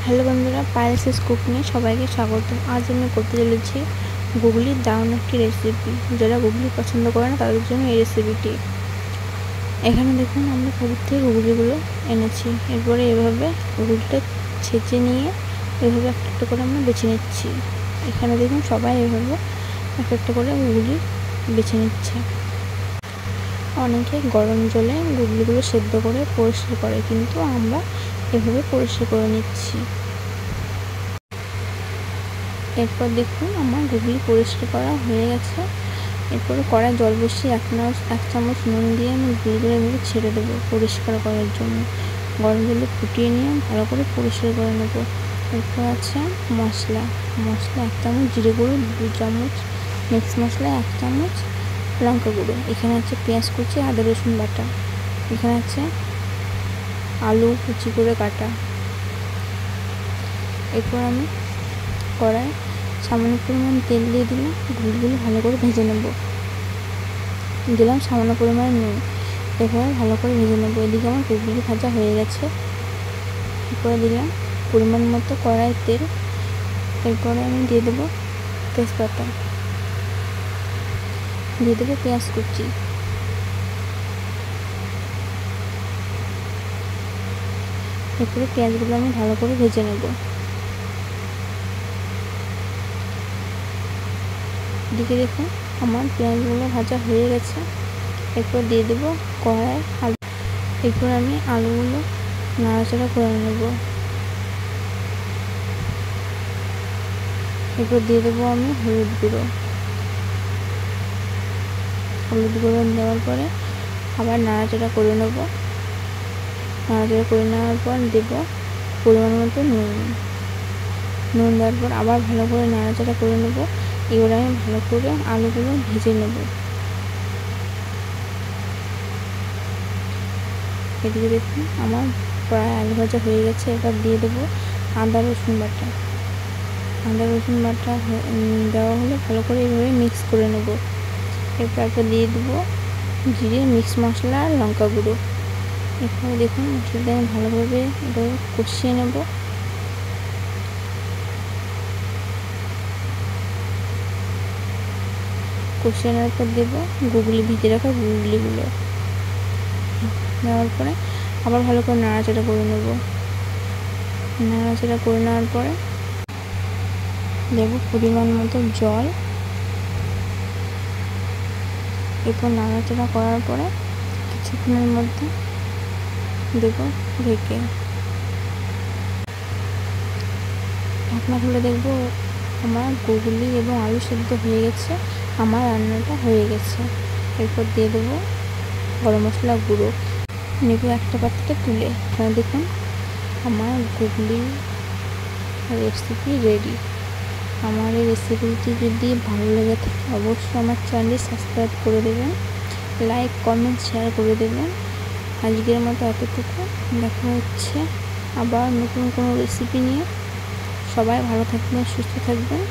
Hello বন্ধুরা, Payel's cook নিয়ে সবাইকে স্বাগত। আজ আমি করতে চলেছি গুগলির দারুণ একটি রেসিপি। যারা গুগলি পছন্দ করে না তাদের জন্য এই রেসিপিটি। এখানে দেখুন আমরা পুকুর থেকে গুগলিগুলো এনেছি। এরপরে এভাবে গুগলিটা ছেঁচে নিয়ে এভাবে একটা একটা করে আমরা বেছে নিচ্ছি। এখানে দেখুন সবাই এভাবে একটা একটা করে গুগলি বেছে নিচ্ছে। অনেকে গরম জলে গুগলিগুলো সেদ্ধ করে পরিষ্কার করে, কিন্তু আমরা এভাবে পরিষ্কার করে নিচ্ছি। এরপর দেখুন আমার গুগলি পরিষ্কার করা হয়ে গেছে। এরপরে কড়ায় জল বসিয়ে এক চামচ নুন দিয়ে আমি গুগলিগুলো এভাবে ছেড়ে দেবো পরিষ্কার করার জন্য। গরম জলে ফুটিয়ে নিয়ে ভালো করে পরিষ্কার করে নেবো। এরপর আছে মশলা এক চামচ জিরে গুঁড়ো, 2 চামচ মিক্স মশলা, 1 চামচ লঙ্কা গুঁড়ো। এখানে আছে পেঁয়াজ কুচি, আদা রসুন বাটা। এখানে আছে আলু কুচি করে কাটা। এরপর আমি কড়াই সামান্য পরিমাণ তেল দিয়ে দিলাম, গুগলিগুলো ভালো করে ভেজে নেব। দিলাম সামান্য পরিমাণ নুন। এরপরে ভালো করে ভেজে নেব। এদিকে আমার গুগলি ভাজা হয়ে গেছে। এরপরে দিলাম পরিমাণ মতো কড়াই তেল। এরপরে আমি দিয়ে দেবো তেজপাতা, দিয়ে দেবো পেঁয়াজ কুচি। এরপরে পেঁয়াজগুলো আমি ভালো করে ভেজে নেব। এদিকে দেখুন আমার পেঁয়াজগুলো ভাজা হয়ে গেছে। এরপর দিয়ে দেবো কড়াই আলু। এরপর আমি আলুগুলো নাড়াচাড়া করে নেব। এরপর দিয়ে দেবো আমি হলুদ গুঁড়ো দেওয়ার পরে আবার নাড়াচাড়া করে নেব। নাড়াচাড়া করে নেওয়ার পর দেবো পরিমাণ মতো নুন দেওয়ার পর আবার ভালো করে নাড়াচাড়া করে নেব। এবার আমি ভালো করে আলুগুলো ভেজে নেব। এদিকে দেখুন আমার প্রায় আলু ভাজা হয়ে গেছে। এবার দিয়ে দেবো আদা রসুন বাটা দেওয়া হলে ভালো করে এইভাবে মিক্স করে নেব। এরপর দিয়ে দেবো জিরে, মিক্স মশলা আর লঙ্কা গুঁড়ো। এরপরে দেখুন মশলাটা আমি ভালোভাবে এবার কষিয়ে নেব। কষিয়ে নেওয়ার পর দেবো ভেজে রাখা গুগলিগুলো। দেওয়ার পরে আবার ভালো করে নাড়াচাড়া করে নেব। নাড়াচাড়া করে নেওয়ার পরে দেবো পরিমাণ মতো জল। এরপর নাড়াচাড়া করার পরে কিছুক্ষণের মধ্যে দেবো ঢেকে। ঢাকনা খুলে দেখবো আমার গুগলি এবং আলু সেদ্ধ হয়ে গেছে। আমার রান্নাটা হয়ে গেছে। এরপর দিয়ে দেবো গরম মশলা গুঁড়ো। নেব একটা পাত্রে তুলে। দেখুন আমার গুগলি রেসিপি রেডি। আমার এই রেসিপিটি যদি ভালো লেগে থাকে অবশ্যই আমার চ্যানেলটি সাবস্ক্রাইব করে দেবেন, লাইক কমেন্ট শেয়ার করে দেবেন। আজকের মতো এতটুকু। দেখা হচ্ছে আবার নতুন কোনো রেসিপি নিয়ে। সবাই ভালো থাকবেন, সুস্থ থাকবেন।